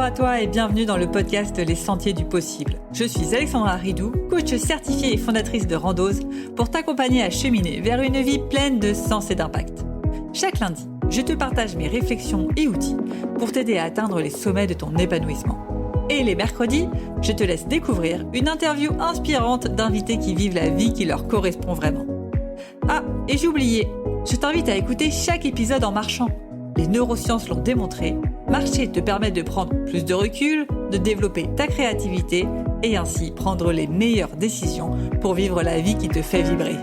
Bonjour à toi et bienvenue dans le podcast Les Sentiers du Possible. Je suis Alexandra Ridou, coach certifiée et fondatrice de Randose, pour t'accompagner à cheminer vers une vie pleine de sens et d'impact. Chaque lundi, je te partage mes réflexions et outils pour t'aider à atteindre les sommets de ton épanouissement. Et les mercredis, je te laisse découvrir une interview inspirante d'invités qui vivent la vie qui leur correspond vraiment. Ah, et j'ai oublié, je t'invite à écouter chaque épisode en marchant. Les neurosciences l'ont démontré, marcher te permet de prendre plus de recul, de développer ta créativité et ainsi prendre les meilleures décisions pour vivre la vie qui te fait vibrer.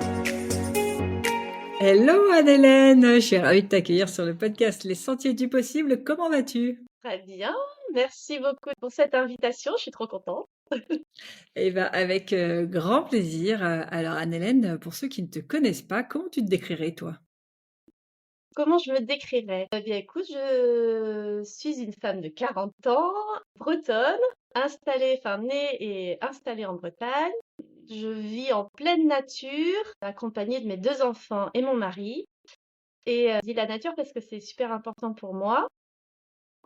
Hello Anne-Hélène, je suis ravie de t'accueillir sur le podcast Les Sentiers du Possible. Comment vas-tu? Très bien, merci beaucoup pour cette invitation, je suis trop contente. Eh bien, avec grand plaisir. Alors Anne-Hélène, pour ceux qui ne te connaissent pas, comment tu te décrirais toi? Comment je me décrirais? Eh bien écoute, je suis une femme de 40 ans, bretonne, née et installée en Bretagne. Je vis en pleine nature, accompagnée de mes 2 enfants et mon mari. Et je dis la nature parce que c'est super important pour moi.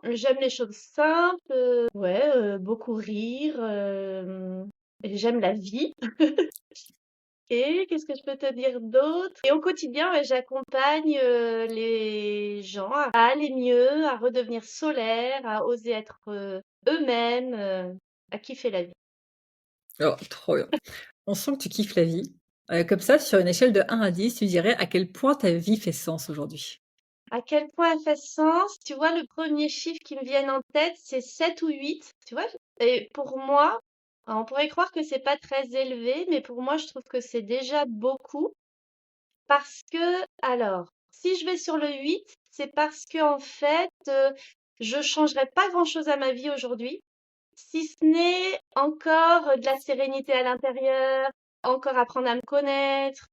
J'aime les choses simples, beaucoup rire, et j'aime la vie. Et qu'est-ce que je peux te dire d'autre? Et au quotidien, ouais, j'accompagne les gens à aller mieux, à redevenir solaires, à oser être eux-mêmes, à kiffer la vie. Oh, trop bien. On sent que tu kiffes la vie. Comme ça, sur une échelle de 1 à 10, tu dirais à quel point ta vie fait sens aujourd'hui? À quel point elle fait sens? Tu vois, le premier chiffre qui me vient en tête, c'est 7 ou 8. Tu vois? Et pour moi, on pourrait croire que c'est pas très élevé, mais pour moi, je trouve que c'est déjà beaucoup. Parce que, alors, si je vais sur le 8, c'est parce que en fait, je changerai pas grand-chose à ma vie aujourd'hui, si ce n'est encore de la sérénité à l'intérieur, encore apprendre à me connaître,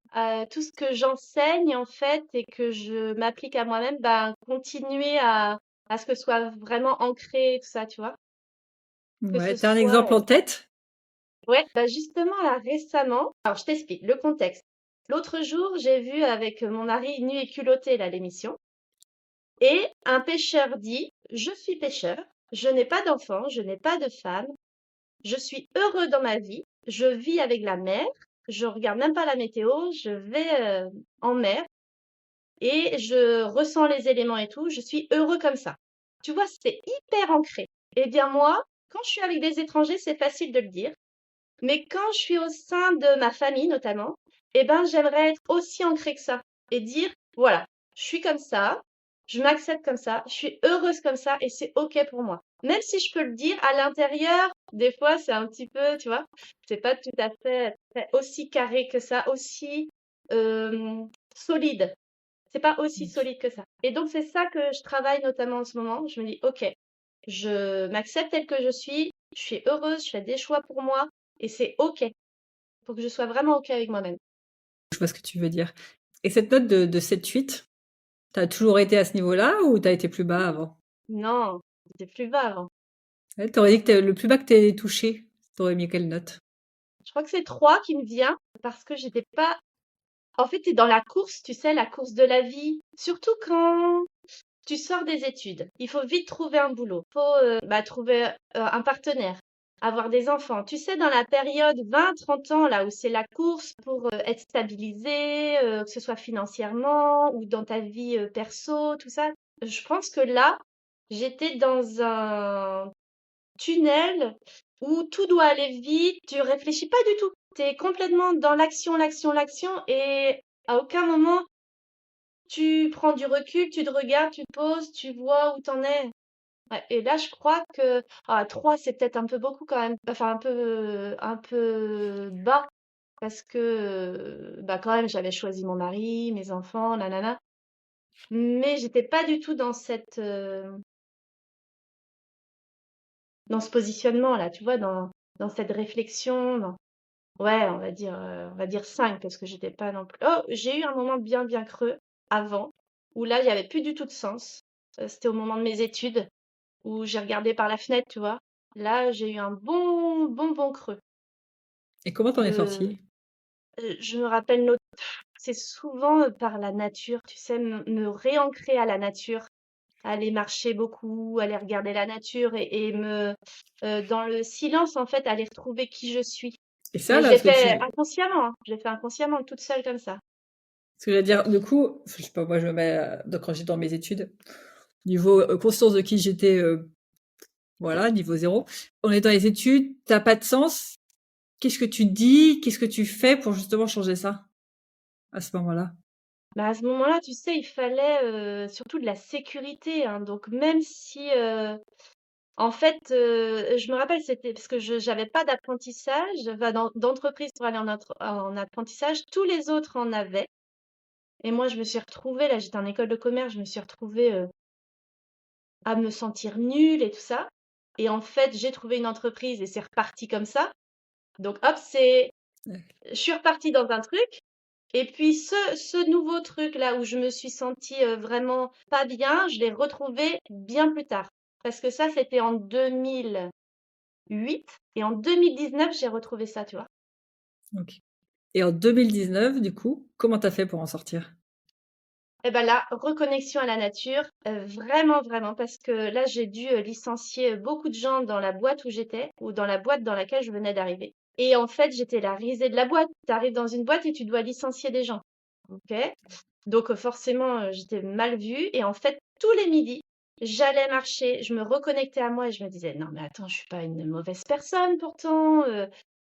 tout ce que j'enseigne en fait et que je m'applique à moi-même, ben, continuer à ce que ce soit vraiment ancré, tout ça, tu vois? Que Ouais, ce tu as un exemple soit, en tête? ouais, bah justement là récemment, alors je t'explique le contexte. L'autre jour, j'ai vu avec mon mari Nu et culotté là l'émission et un pêcheur dit: «Je suis pêcheur, je n'ai pas d'enfant, je n'ai pas de femme, je suis heureux dans ma vie, je vis avec la mer, je regarde même pas la météo, je vais en mer et je ressens les éléments et tout, je suis heureux comme ça». Tu vois, c'est hyper ancré. Eh bien moi, quand je suis avec des étrangers, c'est facile de le dire. Mais quand je suis au sein de ma famille notamment, eh ben, j'aimerais être aussi ancrée que ça et dire, voilà, je suis comme ça, je m'accepte comme ça, je suis heureuse comme ça et c'est OK pour moi. Même si je peux le dire à l'intérieur, des fois c'est un petit peu, tu vois, c'est pas tout à fait aussi carré que ça, aussi euh, solide. C'est pas aussi solide que ça. Et donc c'est ça que je travaille notamment en ce moment. Je me dis, OK, je m'accepte telle que je suis heureuse, je fais des choix pour moi et c'est OK. Faut que je sois vraiment OK avec moi-même. Je vois ce que tu veux dire. Et cette note de 7-8, tu as toujours été à ce niveau-là ou tu as été plus bas avant? Non, c'était plus bas avant. Ouais, tu aurais dit que le plus bas que tu aies touché, tu aurais mis quelle note? Je crois que c'est 3 qui me vient parce que j'étais pas. En fait, t'es dans la course, tu sais, la course de la vie. Surtout quand tu sors des études. Il faut vite trouver un boulot. Il faut trouver un partenaire, avoir des enfants. Tu sais, dans la période 20-30 ans, là où c'est la course pour être stabilisé, que ce soit financièrement ou dans ta vie perso, tout ça. Je pense que là, j'étais dans un tunnel où tout doit aller vite, tu réfléchis pas du tout. Tu es complètement dans l'action, l'action, l'action et à aucun moment tu prends du recul, tu te regardes, tu te poses, tu vois où t'en es. Ouais, et là, je crois que 3, c'est peut-être un peu beaucoup quand même, enfin un peu bas parce que bah quand même j'avais choisi mon mari, mes enfants, nanana. Mais j'étais pas du tout dans dans ce positionnement là, tu vois, dans cette réflexion. Ouais, on va dire 5 parce que j'étais pas non plus. Oh, j'ai eu un moment bien bien creux avant où là, il y avait plus du tout de sens. C'était au moment de mes études où j'ai regardé par la fenêtre, tu vois. Là, j'ai eu un bon creux Et comment t'en es de sortie? je me rappelle c'est souvent par la nature, tu sais, me réancrer à la nature. aller marcher beaucoup, aller regarder la nature et dans le silence, en fait, aller retrouver qui je suis. Et ça, Mais je là, l'ai fait inconsciemment, hein. Je l'ai fait inconsciemment, toute seule comme ça. ce que je veux dire, du coup, je sais pas, moi, je me mets, donc quand j'étais dans mes études, niveau conscience de qui j'étais, voilà, niveau zéro. On est dans les études, t'as pas de sens. Qu'est-ce que tu dis? Qu'est-ce que tu fais pour justement changer ça à ce moment-là? Bah, à ce moment-là, tu sais, il fallait surtout de la sécurité, hein. Donc même si, en fait, je me rappelle, c'était parce que je j'avais pas d'apprentissage, enfin d'entreprise pour aller en apprentissage. Tous les autres en avaient. Et moi, je me suis retrouvée, là, j'étais en école de commerce, je me suis retrouvée à me sentir nulle et tout ça. Et en fait, j'ai trouvé une entreprise et c'est reparti comme ça. Donc, hop, Ouais. je suis repartie dans un truc. Et puis, ce nouveau truc là où je me suis sentie vraiment pas bien, je l'ai retrouvé bien plus tard. Parce que ça, c'était en 2008. Et en 2019, j'ai retrouvé ça, tu vois. OK. Et en 2019, du coup, comment t'as fait pour en sortir? Eh ben là, reconnexion à la nature, vraiment, vraiment, parce que là, j'ai dû licencier beaucoup de gens dans la boîte où j'étais, ou dans la boîte dans laquelle je venais d'arriver. Et en fait, j'étais la risée de la boîte. Tu arrives dans une boîte et tu dois licencier des gens. Ok? Donc forcément, j'étais mal vue. Et en fait, tous les midis, j'allais marcher, je me reconnectais à moi et je me disais, non, mais attends, je suis pas une mauvaise personne pourtant.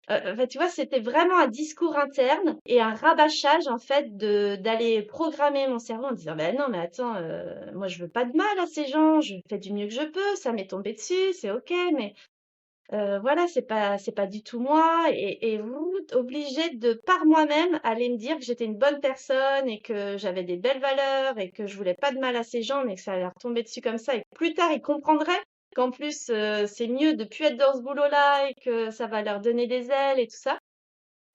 Enfin, tu vois, c'était vraiment un discours interne et un rabâchage en fait d'aller programmer mon cerveau en disant, ben non, mais attends, moi je veux pas de mal à ces gens, je fais du mieux que je peux, ça m'est tombé dessus, c'est ok, mais voilà, c'est pas du tout moi et vous obligé de par moi-même aller me dire que j'étais une bonne personne et que j'avais des belles valeurs et que je voulais pas de mal à ces gens, mais que ça allait leur tomber dessus comme ça et que plus tard ils comprendraient qu'en plus c'est mieux de plus être dans ce boulot-là et que ça va leur donner des ailes et tout ça.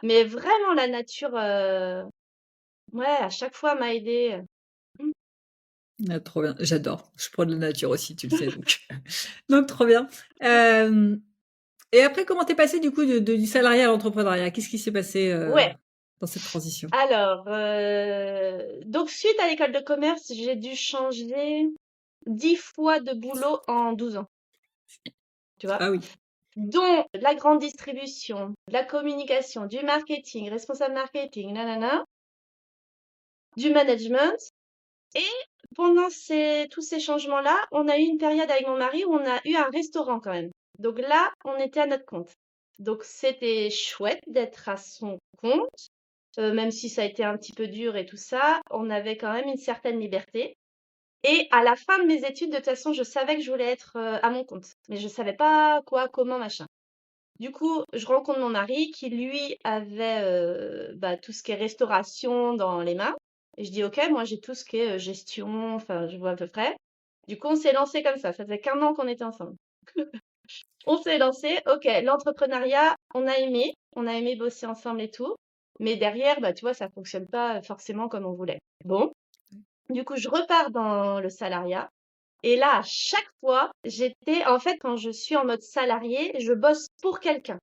Mais vraiment la nature, ouais, à chaque fois m'a aidée. Mmh. Ah, trop bien. J'adore. Je prends de la nature aussi, tu le sais, donc donc trop bien. Hem Et après, comment t'es passé du coup du salariat à l'entrepreneuriat? Qu'est-ce qui s'est passé Ouais. dans cette transition? Alors, donc suite à l'école de commerce, j'ai dû changer 10 fois de boulot en 12 ans, tu vois? Ah oui. Dont la grande distribution, la communication, du marketing, responsable marketing, nanana, du management. Et pendant tous ces changements-là, on a eu une période avec mon mari où on a eu un restaurant quand même. Donc là, on était à notre compte. Donc c'était chouette d'être à son compte, même si ça a été un petit peu dur et tout ça, on avait quand même une certaine liberté. Et à la fin de mes études, de toute façon, je savais que je voulais être à mon compte, mais je savais pas quoi, comment, machin. Du coup, je rencontre mon mari qui, lui, avait bah, tout ce qui est restauration dans les mains. Et je dis, OK, moi, j'ai tout ce qui est gestion, enfin, je vois à peu près. Du coup, on s'est lancé comme ça. Ça faisait qu'un an qu'on était ensemble. On s'est lancé, OK, l'entrepreneuriat, on a aimé bosser ensemble et tout. Mais derrière, bah, tu vois, ça fonctionne pas forcément comme on voulait. Bon, du coup, je repars dans le salariat. Et là, à chaque fois, en fait, quand je suis en mode salarié, je bosse pour quelqu'un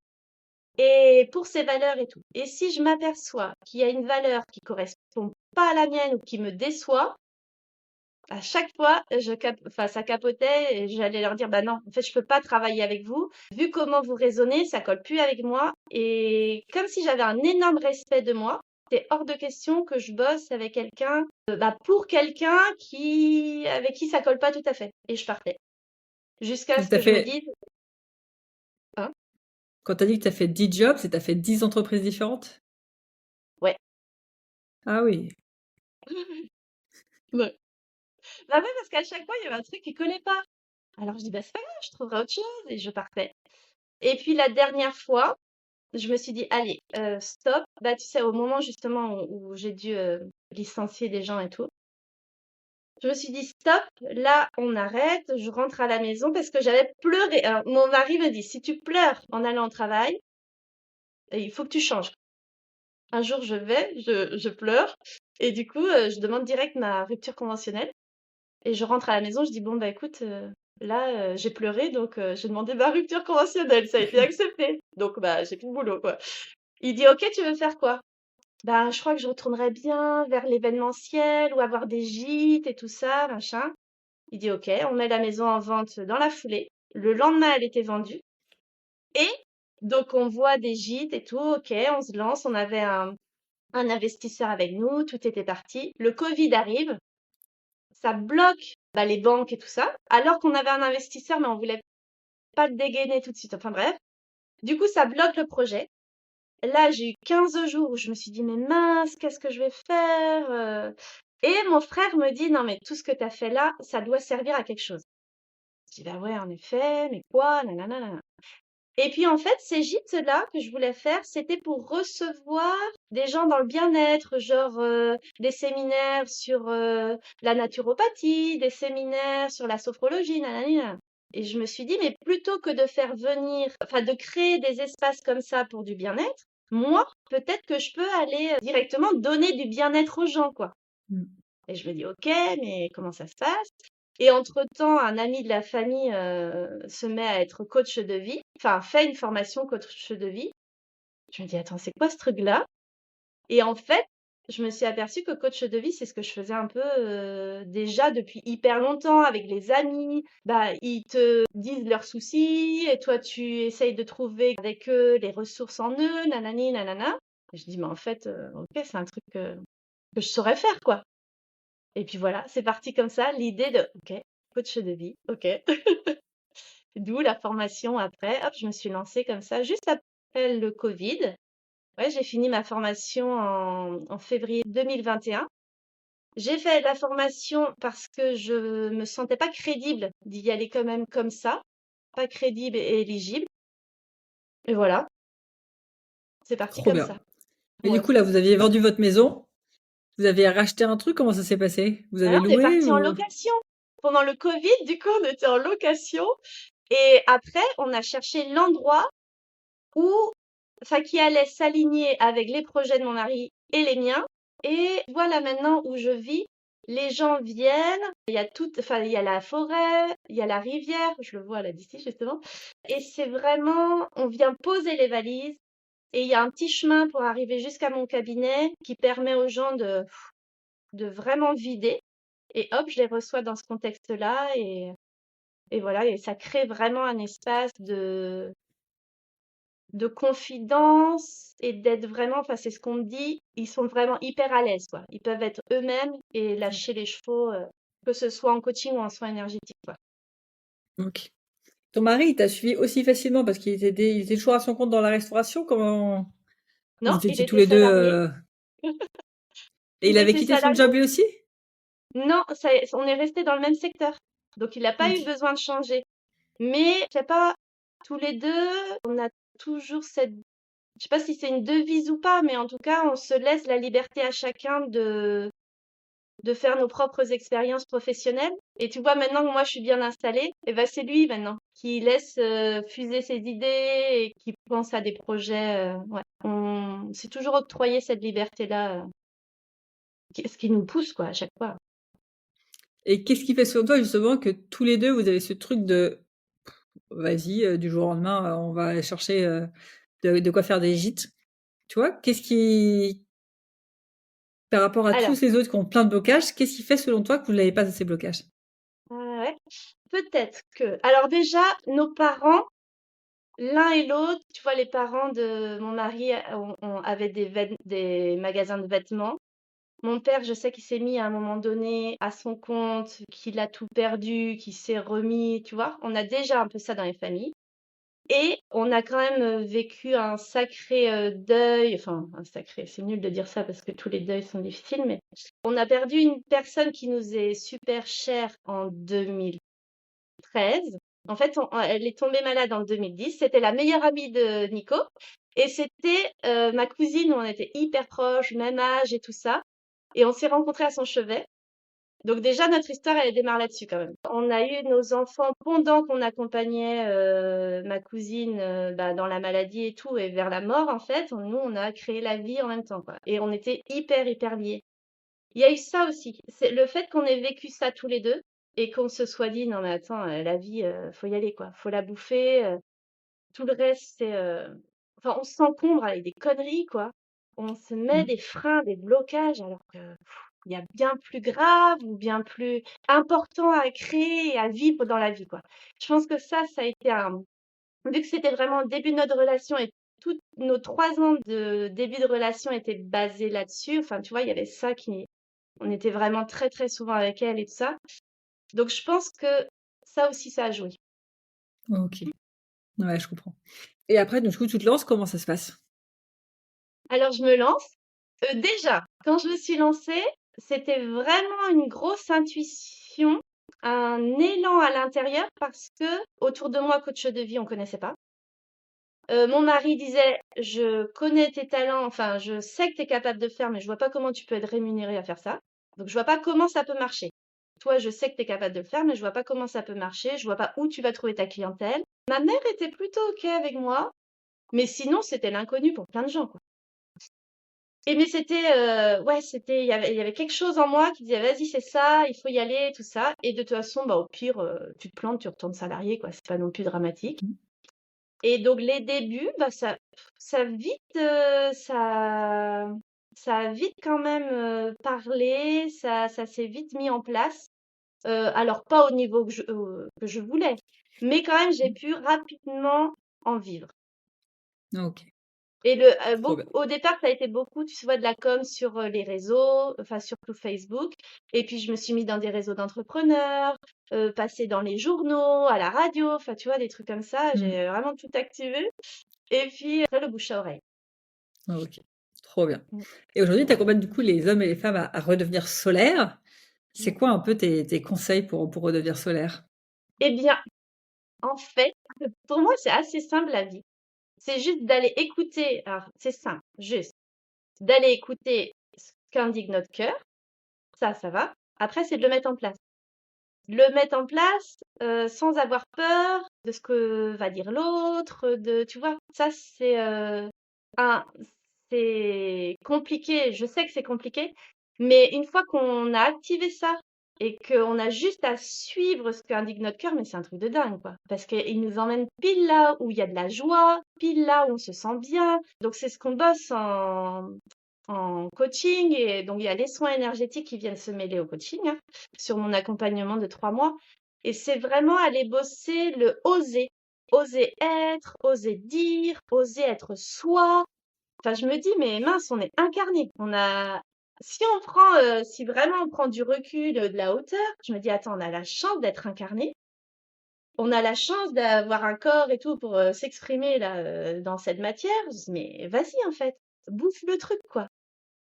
et pour ses valeurs et tout. Et si je m'aperçois qu'il y a une valeur qui correspond pas à la mienne ou qui me déçoit, à chaque fois, enfin, ça capotait et j'allais leur dire, bah non, en fait, je peux pas travailler avec vous. Vu comment vous raisonnez, ça colle plus avec moi. Et comme si j'avais un énorme respect de moi, c'est hors de question que je bosse avec quelqu'un, bah, pour quelqu'un avec qui ça colle pas tout à fait. Et je partais. Jusqu'à Donc ce que je me dise, hein, quand t'as dit que t'as fait 10 jobs, c'est t'as fait 10 entreprises différentes? ouais. Ah oui. Ouais. Bah ouais, parce qu'à chaque fois, il y avait un truc qui collait pas. Alors je dis, bah c'est pas grave, je trouverai autre chose et je partais. Et puis la dernière fois, je me suis dit, allez, stop. Bah tu sais, au moment justement où j'ai dû licencier des gens et tout, je me suis dit, stop, là on arrête, je rentre à la maison parce que j'avais pleuré. Alors, mon mari me dit, si tu pleures en allant au travail, il faut que tu changes. Un jour je pleure et du coup, je demande direct ma rupture conventionnelle. Et je rentre à la maison, je dis: «Bon, bah, écoute, là, j'ai pleuré donc j'ai demandé ma rupture conventionnelle, ça a été accepté. Donc bah, j'ai plus de boulot, quoi». Il dit: «OK, tu veux faire quoi?» «Bah, je crois que je retournerais bien vers l'événementiel ou avoir des gîtes et tout ça, machin». Il dit OK, on met la maison en vente dans la foulée. Le lendemain, elle était vendue. Et donc, on voit des gîtes et tout. OK, on se lance. On avait un investisseur avec nous. Tout était parti. Le Covid arrive. Ça bloque les banques et tout ça. Alors qu'on avait un investisseur, mais on voulait pas le dégainer tout de suite. Enfin bref. Du coup, ça bloque le projet. Là, j'ai eu 15 jours où je me suis dit, mais mince, qu'est-ce que je vais faire? Et mon frère me dit, non, mais tout ce que tu as fait là, ça doit servir à quelque chose. Je dis, bah ouais, en effet, mais quoi? Nanana, nanana. Et puis en fait, ces gîtes-là que je voulais faire, c'était pour recevoir des gens dans le bien-être, genre des séminaires sur la naturopathie, des séminaires sur la sophrologie, nanana. Et je me suis dit, mais plutôt que de faire venir, enfin de créer des espaces comme ça pour du bien-être, moi, peut-être que je peux aller directement donner du bien-être aux gens, quoi. Mm. Et je me dis, ok, mais comment ça se passe? Et entre-temps, un ami de la famille se met à être coach de vie, enfin fait une formation coach de vie. Je me dis, attends, c'est quoi ce truc-là? Et en fait, je me suis aperçue que coach de vie, c'est ce que je faisais un peu déjà depuis hyper longtemps avec les amis. Bah, ils te disent leurs soucis et toi, tu essayes de trouver avec eux les ressources en eux, nanani, nanana. Et je dis, mais en fait, ok, c'est un truc que je saurais faire, quoi. Et puis voilà, c'est parti comme ça, l'idée de, ok, coach de vie, ok. D'où la formation après. Hop, je me suis lancée comme ça, juste après le Covid. Ouais, j'ai fini ma formation en février 2021. J'ai fait la formation parce que je me sentais pas crédible d'y aller quand même comme ça, pas crédible et éligible. Et voilà, c'est parti Trop comme bien. ça. Et du Ouais. coup, là, vous aviez vendu votre maison, vous avez racheté un truc, comment ça s'est passé? Vous avez Alors, on est loué parti en ou? location. Pendant le Covid, du coup, on était en location. Et après, on a cherché l'endroit où, enfin, qui allait s'aligner avec les projets de mon mari et les miens. Et voilà maintenant où je vis. Les gens viennent, il y a tout, enfin, il y a la forêt, il y a la rivière, je le vois là d'ici justement. Et c'est vraiment, on vient poser les valises et il y a un petit chemin pour arriver jusqu'à mon cabinet qui permet aux gens de vraiment vider. Et hop, je les reçois dans ce contexte-là et voilà, et ça crée vraiment un espace de confidence et d'être vraiment, enfin c'est ce qu'on me dit, ils sont vraiment hyper à l'aise, quoi. Ils peuvent être eux-mêmes et lâcher les chevaux, que ce soit en coaching ou en soins énergétiques, quoi. Ok. Ton mari, il t'a suivi aussi facilement parce il était toujours à son compte dans la restauration? Comment vous Non, il étiez tous était les deux salarié. et il Il avait était quitté son salarié. job lui aussi? Non, on est resté dans le même secteur. Donc il n'a pas eu Ok. besoin de changer. Mais je sais pas, tous les deux, on a toujours cette, je sais pas si c'est une devise ou pas, mais en tout cas, on se laisse la liberté à chacun de faire nos propres expériences professionnelles. Et tu vois, maintenant que moi je suis bien installée, et ben c'est lui maintenant qui laisse fuser ses idées et qui pense à des projets. Ouais, on s'est toujours octroyé cette liberté-là, ce qui nous pousse quoi à chaque fois. Et qu'est-ce qui fait selon toi justement que tous les deux vous avez ce truc de vas-y, du jour au lendemain, on va chercher de quoi faire des gîtes? Tu vois? Qu'est-ce qui, par rapport à Alors, tous les autres qui ont plein de blocages, qu'est-ce qui fait selon toi que vous n'avez pas ces blocages? ouais, peut-être que. Alors déjà, nos parents, l'un et l'autre, tu vois, les parents de mon mari avaient des magasins de vêtements. Mon père, je sais qu'il s'est mis à un moment donné à son compte, qu'il a tout perdu, qu'il s'est remis, tu vois. On a déjà un peu ça dans les familles. Et on a quand même vécu un sacré deuil, enfin un sacré, c'est nul de dire ça parce que tous les deuils sont difficiles, mais on a perdu une personne qui nous est super chère en 2013. En fait, elle est tombée malade en 2010. C'était la meilleure amie de Nico. Et c'était ma cousine, où on était hyper proches, même âge et tout ça. Et on s'est rencontrés à son chevet. Donc déjà, notre histoire, elle démarre là-dessus quand même. On a eu nos enfants pendant qu'on accompagnait ma cousine dans la maladie et tout, et vers la mort, en fait. Nous, on a créé la vie en même temps, quoi. Et on était hyper, hyper liés. Il y a eu ça aussi. C'est le fait qu'on ait vécu ça tous les deux et qu'on se soit dit, non mais attends, la vie, faut y aller, quoi. Faut la bouffer. Tout le reste, c'est... Enfin, on s'encombre avec des conneries, quoi. on se met Mmh. des freins, des blocages, alors que il y a bien plus grave ou bien plus important à créer et à vivre dans la vie, quoi. Je pense que ça a été vu que c'était vraiment le début de notre relation et tous nos 3 ans de début de relation étaient basés là-dessus. Enfin, tu vois, il y avait ça qui on était vraiment très, très souvent avec elle et tout ça. Donc je pense que ça aussi, ça a joué. OK. Ouais, je comprends. Et après, donc, du coup, tu te lances, comment ça se passe? Alors je me lance. Déjà, quand je me suis lancée, c'était vraiment une grosse intuition, un élan à l'intérieur parce que autour de moi, coach de vie, on connaissait pas. Mon mari disait: «Je connais tes talents, enfin, je sais que tu es capable de faire, mais je vois pas comment tu peux être rémunéré à faire ça. Donc je vois pas comment ça peut marcher. Toi, je sais que tu es capable de le faire, mais je vois pas comment ça peut marcher, je vois pas où tu vas trouver ta clientèle». Ma mère était plutôt OK avec moi, mais sinon, c'était l'inconnu pour plein de gens, quoi. Et mais c'était, ouais, c'était il y avait quelque chose en moi qui disait: «Vas-y, c'est ça, il faut y aller», tout ça. Et de toute façon, bah, au pire, tu te plantes, tu retournes salarié, quoi, c'est pas non plus dramatique. Mmh. Et donc les débuts, bah, ça a vite, ça a vite quand même, parlé, ça s'est vite mis en place. Alors pas au niveau que je voulais, mais quand même j'ai pu rapidement en vivre. OK, Et trop bien. au départ, ça a été beaucoup, tu vois, de la com sur, les réseaux, enfin surtout Facebook. Et puis je me suis mis dans des réseaux d'entrepreneurs, passer dans les journaux, à la radio, enfin tu vois, des trucs comme ça. Mmh. J'ai vraiment tout activé. Et puis après le bouche à oreille. OK, trop bien. Mmh. Et aujourd'hui, tu accompagnes du coup les hommes et les femmes à redevenir solaires. C'est Mmh. quoi un peu tes conseils pour redevenir solaire? Eh bien, en fait, pour moi, c'est assez simple la vie. C'est juste d'aller écouter, alors c'est simple, juste d'aller écouter ce qu'indique notre cœur, ça va. Après, c'est de le mettre en place. Le mettre en place, sans avoir peur de ce que va dire l'autre, tu vois? Ça, un c'est compliqué, je sais que c'est compliqué, mais une fois qu'on a activé ça et qu'on a juste à suivre ce qu'indique notre cœur, mais c'est un truc de dingue, quoi. Parce qu'il nous emmène pile là où il y a de la joie, pile là où on se sent bien. Donc c'est ce qu'on bosse en coaching. Et donc il y a les soins énergétiques qui viennent se mêler au coaching, hein, sur mon accompagnement de 3 mois. Et c'est vraiment aller bosser le oser. Oser être, oser dire, oser être soi. Enfin, je me dis, mais mince, on est incarné. Si vraiment on prend du recul, de la hauteur, je me dis, attends, on a la chance d'être incarné. On a la chance d'avoir un corps et tout pour s'exprimer là, dans cette matière. Je dis, mais vas-y, en fait, bouffe le truc, quoi.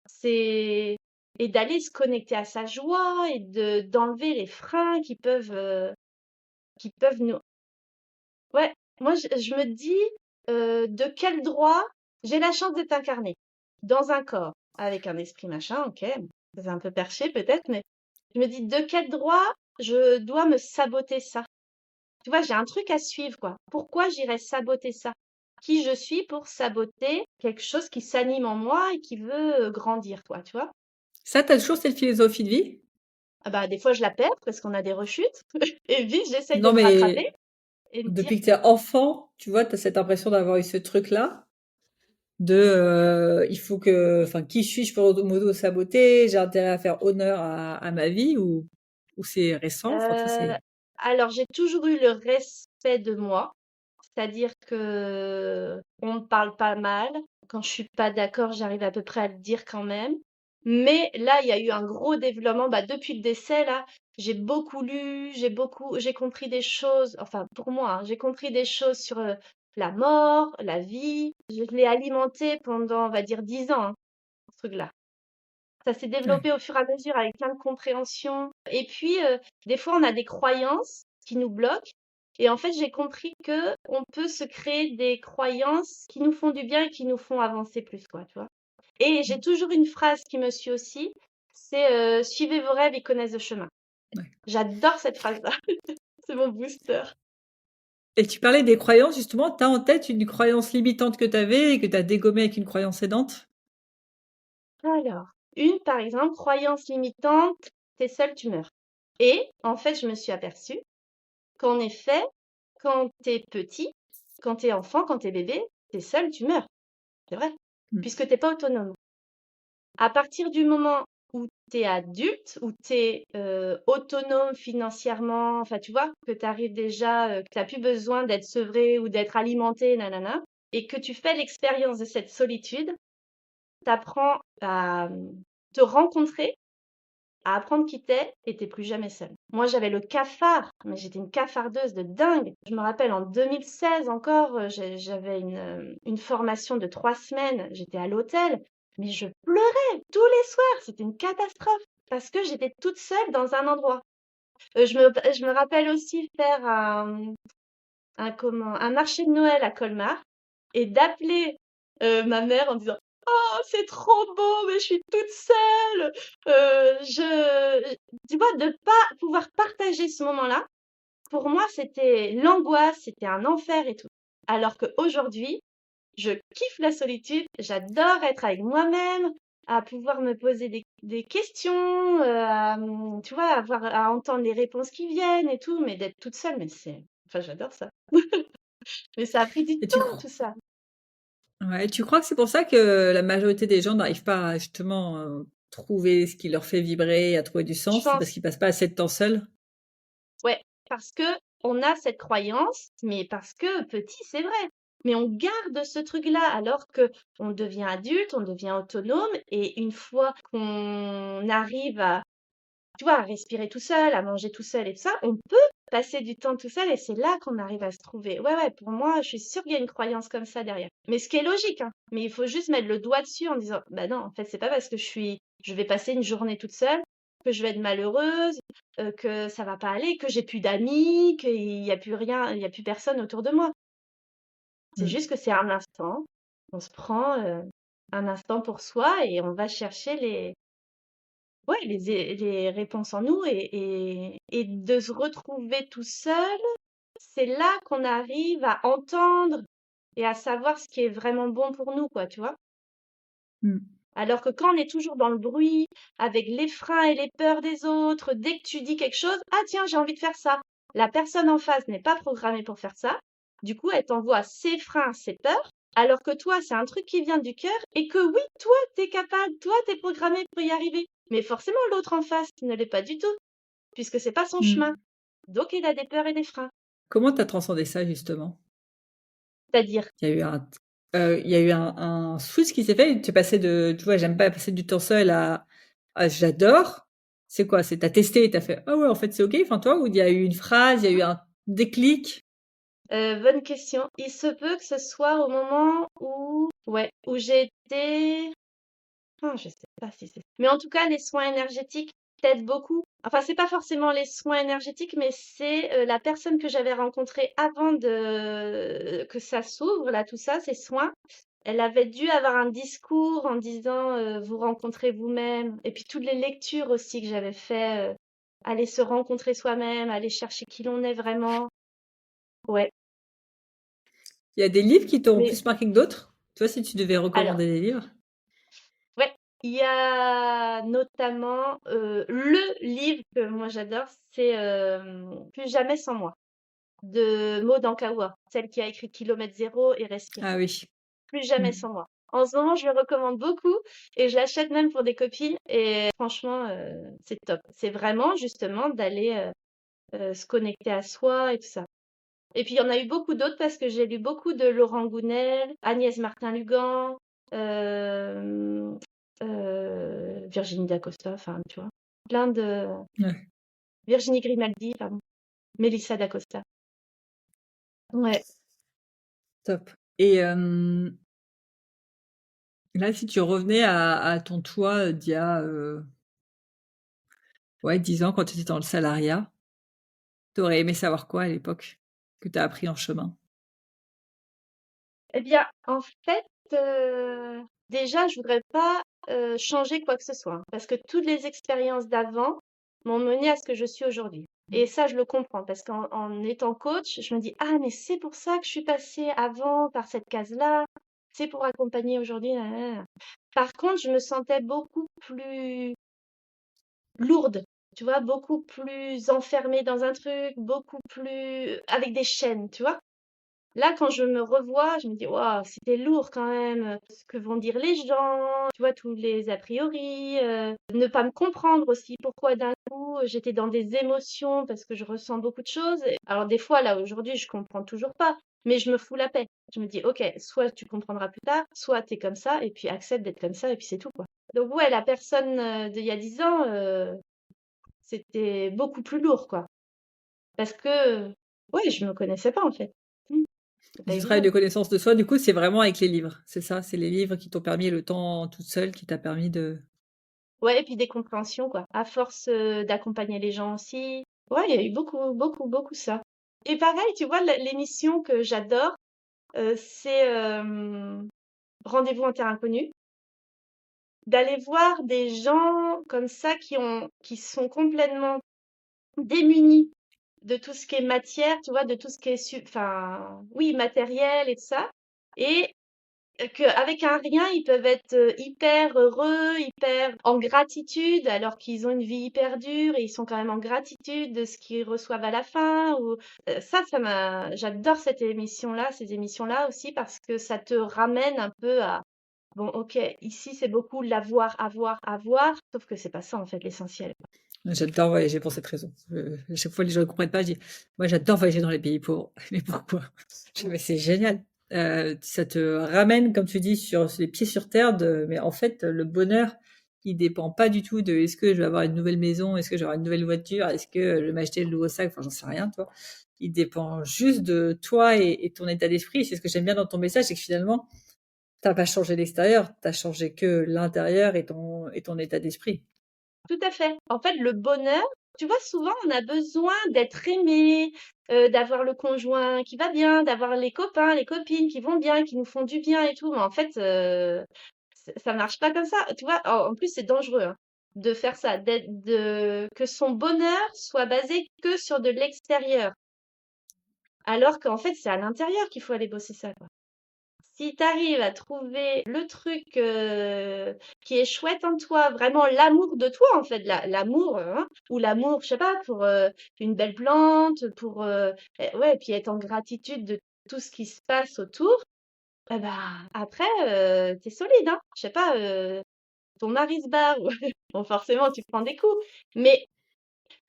C'est Et d'aller se connecter à sa joie et d'enlever les freins qui peuvent nous. Ouais, moi je me dis, de quel droit j'ai la chance d'être incarnée dans un corps avec un esprit machin, OK, c'est un peu perché peut-être, mais je me dis: «De quel droit je dois me saboter ça?» Tu vois? J'ai un truc à suivre, quoi. Pourquoi j'irais saboter ça? Qui je suis pour saboter quelque chose qui s'anime en moi et qui veut, grandir, quoi, tu vois? Ça, tu as toujours cette philosophie de vie? Ah bah, des fois je la perds parce qu'on a des rechutes et vite j'essaye de Non, me rattraper mais et me dire. depuis que tu es enfant, tu vois, tu as cette impression d'avoir eu ce truc-là de, il faut que enfin, qui suis-je pour m'auto-saboter? J'ai intérêt à faire honneur à ma vie ou c'est récent? Enfin, tu sais, Heu, c'est alors j'ai toujours eu le respect de moi, c'est-à-dire que on me parle pas mal. Quand je suis pas d'accord, j'arrive à peu près à le dire quand même. Mais là, il y a eu un gros développement, bah, depuis le décès là, j'ai beaucoup lu, j'ai compris des choses, enfin pour moi, hein, j'ai compris des choses sur, la mort, la vie. Je l'ai alimenté pendant, on va dire 10 ans, hein, ce truc-là. Ça s'est ouais. développé au fur et à mesure avec plein de compréhension. Et puis, des fois, on a des croyances qui nous bloquent. Et en fait, j'ai compris que on peut se créer des croyances qui nous font du bien et qui nous font avancer plus, quoi, tu vois. Et j'ai toujours une phrase qui me suit aussi, c'est suivez vos rêves, ils connaissent le chemin. Ouais. J'adore cette phrase-là. C'est mon booster. Et tu parlais des croyances justement, tu as en tête une croyance limitante que tu avais et que tu as dégommée avec une croyance aidante? Alors, une, par exemple, croyance limitante, t'es seul, tu meurs. Et en fait, je me suis aperçue qu'en effet, quand t'es petit, quand t'es enfant, quand t'es bébé, t'es seul, tu meurs. C'est vrai. Mmh. puisque tu es pas autonome. À partir du moment où tu es adulte, où tu es autonome financièrement, enfin tu vois, que tu arrives déjà, que tu n'as plus besoin d'être sevré ou d'être alimenté, nanana, et que tu fais l'expérience de cette solitude, tu apprends à te rencontrer, à apprendre qui t'es et t'es plus jamais seul. Moi, j'avais le cafard, mais j'étais une cafardeuse de dingue. Je me rappelle en 2016 encore, j'avais une formation de 3 semaines. J'étais à l'hôtel, mais je pleurais tous les soirs. C'était une catastrophe parce que j'étais toute seule dans un endroit. Je me rappelle aussi faire un marché de Noël à Colmar et d'appeler ma mère en disant «Oh, c'est trop beau, mais je suis toute seule!» Tu vois, de pas pouvoir partager ce moment-là, pour moi, c'était l'angoisse, c'était un enfer et tout. Alors qu'aujourd'hui, je kiffe la solitude, j'adore être avec moi-même, à pouvoir me poser des questions, tu vois, à entendre les réponses qui viennent et tout, mais d'être toute seule, mais enfin, j'adore ça. Mais ça a pris du Et tu temps, crois tout ça. ouais, tu crois que c'est pour ça que la majorité des gens n'arrivent pas à justement, trouver ce qui leur fait vibrer, à trouver du Je sens? C'est parce pense, qu'ils passent pas assez de temps seuls? ouais, parce que on a cette croyance, mais parce que petit, c'est vrai. Mais on garde ce truc-là alors que on devient adulte, on devient autonome, et une fois qu'on arrive à, tu vois, à respirer tout seul, à manger tout seul et tout ça, on peut passer du temps tout seul et c'est là qu'on arrive à se trouver. Ouais, ouais, pour moi, je suis sûre qu'il y a une croyance comme ça derrière. Mais ce qui est logique, hein. Mais il faut juste mettre le doigt dessus en disant, bah non, en fait, c'est pas parce que je vais passer une journée toute seule que je vais être malheureuse, que ça va pas aller, que j'ai plus d'amis, qu'il y a plus rien, il y a plus personne autour de moi. C'est Mmh. juste que c'est un instant. On se prend un instant pour soi et on va chercher ouais, les réponses en nous et de se retrouver tout seul, c'est là qu'on arrive à entendre et à savoir ce qui est vraiment bon pour nous, quoi, tu vois? Mmh. Alors que quand on est toujours dans le bruit, avec les freins et les peurs des autres, dès que tu dis quelque chose, ah tiens, j'ai envie de faire ça. La personne en face n'est pas programmée pour faire ça. Du coup, elle t'envoie ses freins, ses peurs, alors que toi, c'est un truc qui vient du cœur et que oui, toi, t'es capable, toi, t'es programmé pour y arriver. Mais forcément, l'autre en face ne l'est pas du tout, puisque c'est pas son chemin. Mmh. Donc, il a des peurs et des freins. Comment tu as transcendé ça justement? C'est-à-dire, Il y a eu il y a eu un switch qui s'est fait? Tu es passé de, tu vois, j'aime pas passer du temps seul à j'adore. C'est quoi? C'est tu as testé et tu as fait: «Ah ouais, en fait, c'est OK», enfin toi, ou il y a eu une phrase, il y a eu un déclic? bonne question. Il se peut que ce soit au moment où, ouais, où j'ai été. Ah, je sais pas si c'est. Mais en tout cas, les soins énergétiques t'aident beaucoup. Enfin, c'est pas forcément les soins énergétiques, mais c'est la personne que j'avais rencontrée avant de que ça s'ouvre, là, tout ça, ces soins. Elle avait dû avoir un discours en disant vous rencontrez vous-même. Et puis toutes les lectures aussi que j'avais fait, aller se rencontrer soi-même, aller chercher qui l'on est vraiment. Ouais. Il y a des livres qui t'ont Mais plus marqué que d'autres? Toi, si tu devais alors, recommander des livres? ouais, il y a notamment le livre que moi j'adore, c'est Plus jamais sans moi de Maud Ankawa, celle qui a écrit Kilomètre Zéro et Respire. Ah oui. Plus jamais Mmh. sans moi. En ce moment, je le recommande beaucoup et je l'achète même pour des copines et franchement, c'est top. C'est vraiment justement d'aller se connecter à soi et tout ça. Et puis il y en a eu beaucoup d'autres parce que j'ai lu beaucoup de Laurent Gounel, Agnès Martin-Lugan, euh, Virginie Dacosta, enfin, tu vois, plein de. Ouais, Virginie Grimaldi, pardon, Mélissa Dacosta. Ouais. top. Et là, si tu revenais à ton toi, d'il y a, ouais, 10 ans quand tu étais dans le salariat, tu aurais aimé savoir quoi à l'époque? Que tu as appris en chemin? Eh bien, en fait, déjà, je voudrais pas changer quoi que ce soit, hein, parce que toutes les expériences d'avant m'ont mené à ce que je suis aujourd'hui. Et ça, je le comprends, parce qu'en étant coach, je me dis, ah, mais c'est pour ça que je suis passée avant par cette case-là, c'est pour accompagner aujourd'hui. Nanana. Par contre, je me sentais beaucoup plus lourde, tu vois, beaucoup plus enfermée dans un truc, beaucoup plus avec des chaînes, tu vois. Là, quand je me revois, je me dis: «Waouh, c'était lourd quand même, ce que vont dire les gens», tu vois? Tous les a priori, ne pas me comprendre aussi. Pourquoi d'un coup, j'étais dans des émotions parce que je ressens beaucoup de choses et alors des fois, là, aujourd'hui, je comprends toujours pas, mais je me fous la paix. Je me dis: «OK, soit tu comprendras plus tard, soit tu es comme ça et puis accepte d'être comme ça et puis c'est tout, quoi». Donc ouais, la personne, d'il y a 10 ans, c'était beaucoup plus lourd, quoi. Parce que, ouais, je me connaissais pas, en fait. Mmh, c'est Et pas ce travail évident. de connaissance de soi, du coup, c'est vraiment avec les livres, c'est ça? C'est les livres qui t'ont permis le temps toute seule, qui t'a permis de Ouais, et puis des compréhensions, quoi. À force, d'accompagner les gens aussi. Ouais, il y a eu beaucoup, beaucoup, beaucoup ça. Et pareil, tu vois, l'émission que j'adore, c'est Rendez-vous en terre inconnue. D'aller voir des gens comme ça qui sont complètement démunis de tout ce qui est matière, tu vois, de tout ce qui est, enfin, oui, matériel et tout ça. Et qu'avec un rien, ils peuvent être hyper heureux, hyper en gratitude, alors qu'ils ont une vie hyper dure et ils sont quand même en gratitude de ce qu'ils reçoivent à la fin. Ou j'adore cette émission-là, ces émissions-là aussi parce que ça te ramène un peu à bon, ok, ici c'est beaucoup l'avoir, avoir, avoir, sauf que c'est pas ça en fait l'essentiel. j'adore voyager pour cette raison. À chaque fois, les gens ne comprennent pas, je dis: «Moi, j'adore voyager dans les pays pauvres». «Mais pourquoi?» Je fais: «Mais c'est génial». Ça te ramène, comme tu dis, sur les pieds sur terre mais en fait, le bonheur, il dépend pas du tout de: «Est-ce que je vais avoir une nouvelle maison? Est-ce que je vais avoir une nouvelle voiture? Est-ce que je vais m'acheter le nouveau sac?» Enfin, j'en sais rien, toi. Il dépend juste de toi et ton état d'esprit. C'est ce que j'aime bien dans ton message, c'est que finalement, t'as pas changé l'extérieur, tu as changé que l'intérieur et ton état d'esprit. Tout à fait. En fait, le bonheur, tu vois, souvent on a besoin d'être aimé, d'avoir le conjoint qui va bien, d'avoir les copains, les copines qui vont bien, qui nous font du bien et tout. Mais en fait, ça marche pas comme ça. Tu vois, en plus, c'est dangereux hein, de faire ça, que son bonheur soit basé que sur de l'extérieur. Alors qu'en fait, c'est à l'intérieur qu'il faut aller bosser ça, quoi. Si tu arrives à trouver le truc qui est chouette en toi, vraiment l'amour de toi en fait, l'amour hein, ou l'amour, je sais pas, pour une belle plante, pour ouais, puis être en gratitude de tout ce qui se passe autour, eh ben après t'es solide, hein. Je sais pas, ton mari se barre, bon forcément tu prends des coups, mais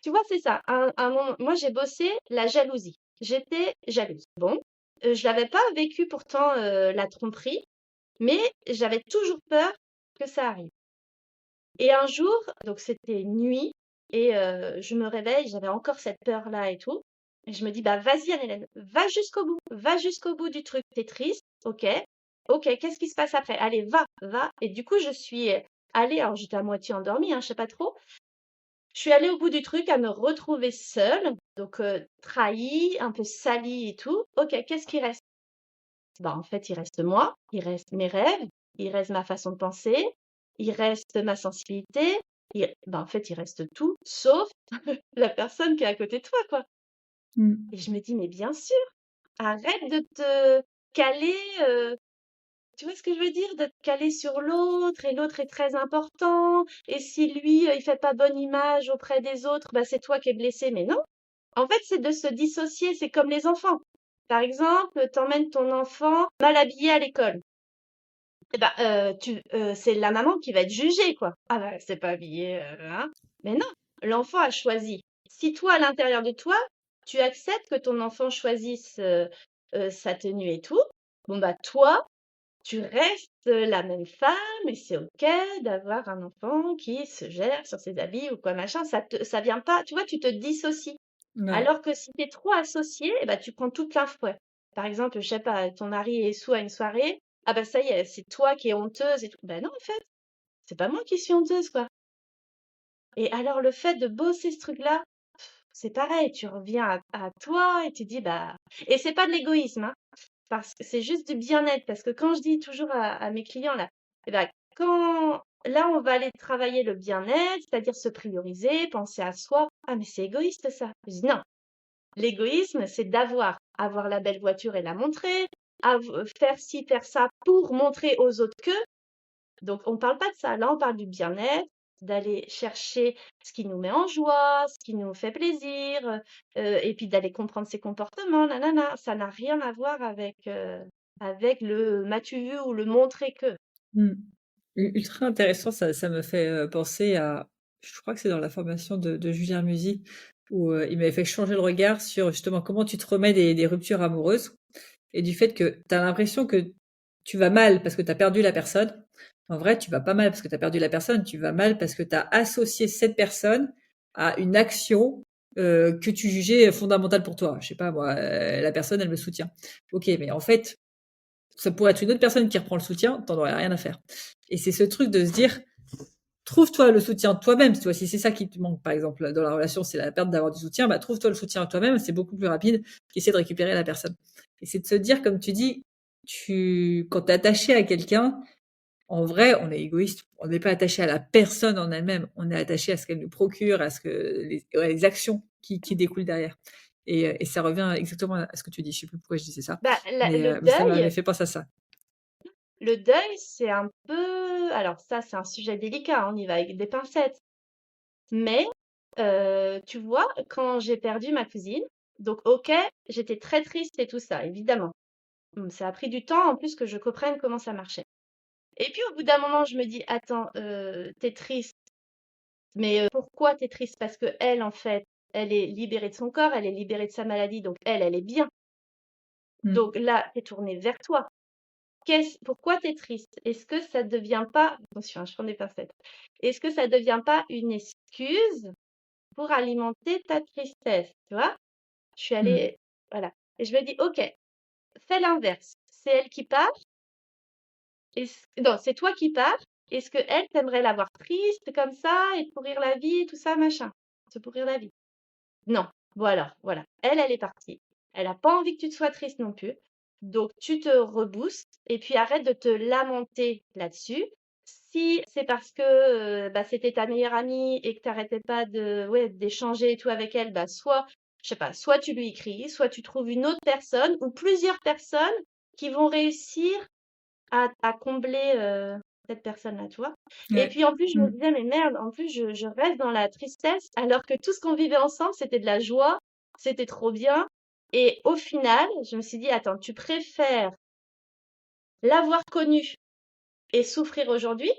tu vois c'est ça. Un moment, moi j'ai bossé la jalousie. J'étais jalouse. Bon, je l'avais pas vécu pourtant la tromperie. Mais j'avais toujours peur que ça arrive. Et un jour, donc c'était nuit, et je me réveille, j'avais encore cette peur-là et tout. Et je me dis, bah vas-y, Anne-Hélène, va jusqu'au bout du truc. T'es triste, ok, ok, qu'est-ce qui se passe après? Allez, va, va. Et du coup, je suis allée, alors j'étais à moitié endormie, hein, je sais pas trop. Je suis allée au bout du truc à me retrouver seule, donc trahie, un peu salie et tout. Ok, qu'est-ce qui reste? Bah, en fait, il reste moi, il reste mes rêves, il reste ma façon de penser, il reste ma sensibilité, bah, en fait, il reste tout, sauf la personne qui est à côté de toi, quoi. Mmh. Et je me dis, mais bien sûr, arrête de te caler, tu vois ce que je veux dire? De te caler sur l'autre et l'autre est très important. Et si lui, il fait pas bonne image auprès des autres, bah, c'est toi qui es blessé. Mais non, en fait, c'est de se dissocier. C'est comme les enfants. Par exemple, t'emmènes ton enfant mal habillé à l'école. Eh ben, c'est la maman qui va être jugée, quoi. Ah bah, c'est pas habillé, hein. Mais non, l'enfant a choisi. Si toi, à l'intérieur de toi, tu acceptes que ton enfant choisisse sa tenue et tout, bon bah toi, tu restes la même femme et c'est ok d'avoir un enfant qui se gère sur ses habits ou quoi machin. Ça vient pas, tu vois, tu te dissocies. Ouais. Alors que si tu es trop associé, eh ben, tu prends toute l'info. Par exemple, je sais pas, ton mari est sous à une soirée, ah bah ça y est, c'est toi qui es honteuse et tout. Ben non, en fait, c'est pas moi qui suis honteuse, quoi. Et alors, le fait de bosser ce truc-là, c'est pareil, tu reviens à toi et tu dis, bah. Et c'est pas de l'égoïsme, hein, parce que c'est juste du bien-être. Parce que quand je dis toujours à mes clients, là, eh ben, là, on va aller travailler le bien-être, c'est-à-dire se prioriser, penser à soi. Ah, mais c'est égoïste, ça. Je dis non. L'égoïsme, c'est avoir la belle voiture et la montrer, faire ci, faire ça pour montrer aux autres que. Donc, on ne parle pas de ça. Là, on parle du bien-être, d'aller chercher ce qui nous met en joie, ce qui nous fait plaisir, et puis d'aller comprendre ses comportements, nanana. Ça n'a rien à voir avec le m'as-tu vu ou le montrer que. Mmh. Ultra intéressant, ça me fait, penser à je crois que c'est dans la formation de Julien Musi où, il m'avait fait changer le regard sur justement comment tu te remets des ruptures amoureuses et du fait que tu as l'impression que tu vas mal parce que tu as perdu la personne. En vrai, tu vas pas mal parce que tu as perdu la personne, tu vas mal parce que tu as associé cette personne à une action, que tu jugeais fondamentale pour toi. Je sais pas moi, la personne, elle me soutient. OK, mais en fait, ça pourrait être une autre personne qui reprend le soutien, t'en aurais rien à faire. Et c'est ce truc de se dire, trouve-toi le soutien toi-même. Tu vois, si c'est ça qui te manque, par exemple, dans la relation, c'est la perte d'avoir du soutien, bah, trouve-toi le soutien toi-même. C'est beaucoup plus rapide qu'essayer de récupérer la personne. Et c'est de se dire, comme tu dis, quand t'es attaché à quelqu'un, en vrai, on est égoïste. On n'est pas attaché à la personne en elle-même. On est attaché à ce qu'elle nous procure, à ce que les actions qui découlent derrière. Et ça revient exactement à ce que tu dis. Je sais plus pourquoi je disais ça, Bah, le mais ça m'avait deuil, fait penser à ça. c'est un peu, alors ça, c'est un sujet délicat, hein, on y va avec des pincettes. Mais, tu vois, quand j'ai perdu ma cousine, donc OK, j'étais très triste et tout ça, évidemment. Ça a pris du temps en plus que je comprenne comment ça marchait. Et puis au bout d'un moment, je me dis: «Attends, tu triste, mais pourquoi t'es triste?» Parce que elle, en fait, elle est libérée de son corps, elle est libérée de sa maladie, donc elle est bien. Mmh. Donc là, tu tournée vers toi. Pourquoi t'es triste? Est-ce que ça devient pas attention, hein, je prends des pincettes. Est-ce que ça devient pas une excuse pour alimenter ta tristesse, tu vois? Je suis Mmh. allée voilà et je me dis: «OK, fais l'inverse. C'est elle qui part, non, c'est toi qui pars. Est-ce qu'elle, t'aimerais la voir triste comme ça et te pourrir la vie et tout ça, machin? Se pourrir la vie?» Non. Voilà. Elle est partie. Elle a pas envie que tu te sois triste non plus. Donc tu te reboostes et puis arrête de te lamenter là-dessus. Si c'est parce que, bah, c'était ta meilleure amie et que tu arrêtais pas d'échanger et tout avec elle, bah, soit, je sais pas, soit tu lui écris, soit tu trouves une autre personne ou plusieurs personnes qui vont réussir à combler, cette personne-là, tu vois? Et Ouais. puis en plus, je me Mmh. disais: «Mais merde, en plus je reste dans la tristesse alors que tout ce qu'on vivait ensemble, c'était de la joie, c'était trop bien» et au final, je me suis dit: «Attends, tu préfères l'avoir connue et souffrir aujourd'hui,